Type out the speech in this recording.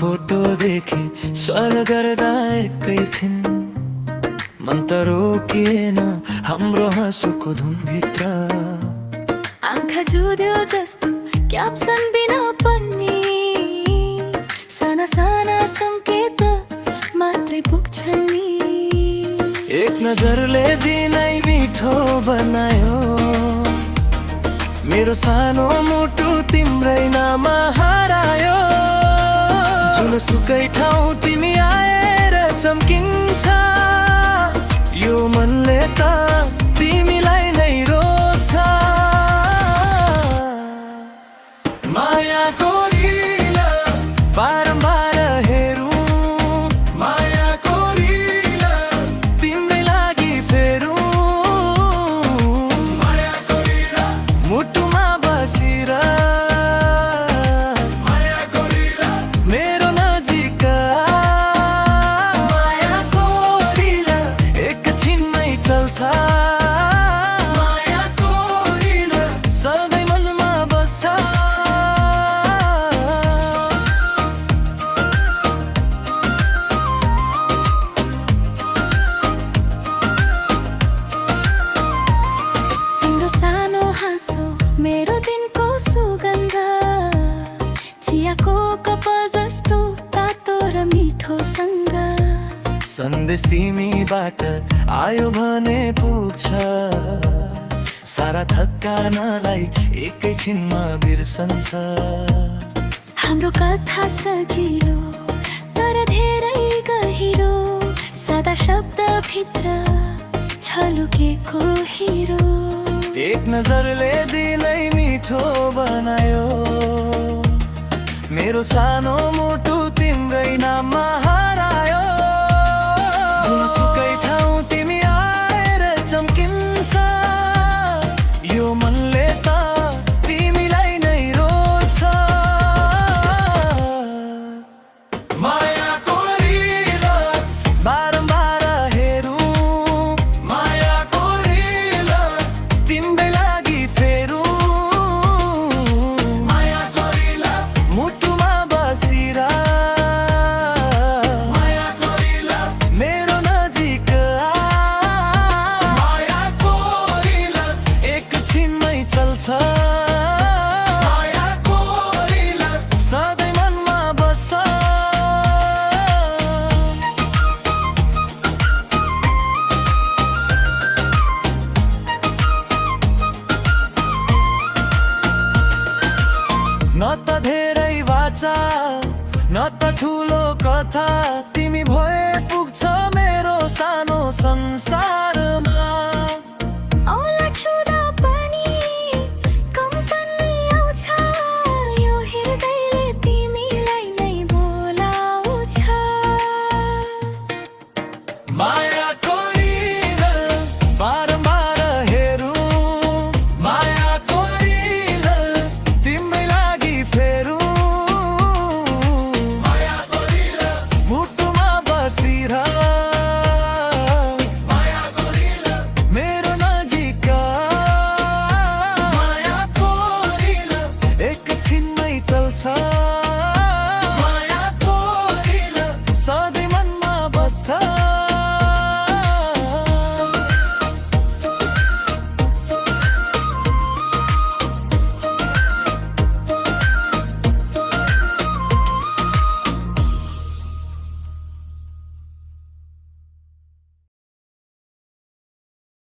Photo देखे स्वर गर्दा एकैछिन मन त रोकिएन हाम्रो हाँसोको धुनभित्र। आँखा जुद्यो जस्तो क्याप्सन बिना पनि साना साना सङ्केत मात्रै पुग्छन् नि। एक नजरले दिनै मिठो बनायो मेरो सानो मुटु तिम्रै नाम हरायो। जुनसुकै ठाउँ तिमी आएर चम्किन्छ यो मनले त तिमीलाई नै रोज्छ। मायाको लीला बारम्बार हेरौँ मायाको लीला तिम्रै लागि फेरौँ मायाको लीला मुटुमा बसेर मायाको लीला मेरो नजिक मायाको लीला एकछिनमै चल्छ मायाको लीला सधैँ मनमा बस्छ। तिम्रो सानो हाँसो मेरो दिनको सुगन्ध चियाको कप जस्तो तातो र मिठोसँग। सन्देश तिमीबाट आयो भने पुग्छ सारा थकानलाई एकैछिनमा बिर्सन्छ। हाम्रो कथा सजिलो तर धेरै गहिरो सदा शब्दभित्र छलुकेको हिरो। एक नजरले दिनै मिठो बनायो मेरो सानो मुटु तिम्रै नाममा हरायो। जुनसुकै ठाउँ तिमी आएर चम्किन्छ यो मनले त तिमीलाई नै रोज्छ। मायाको लीला बारम्बार हेरौँ मायाको लीला तिम्रै लागि फेरौँ मायाको लीला मुटुमा बसेर मायाको लीला मेरो नजिक मायाको लीला एकछिनमै चल्छ मायाको लीला सधैँ मनमा बस्छ। न त धेरै वाचा न त ठुलो कथा तिमी भए पुग्छ मेरो सानो संसार।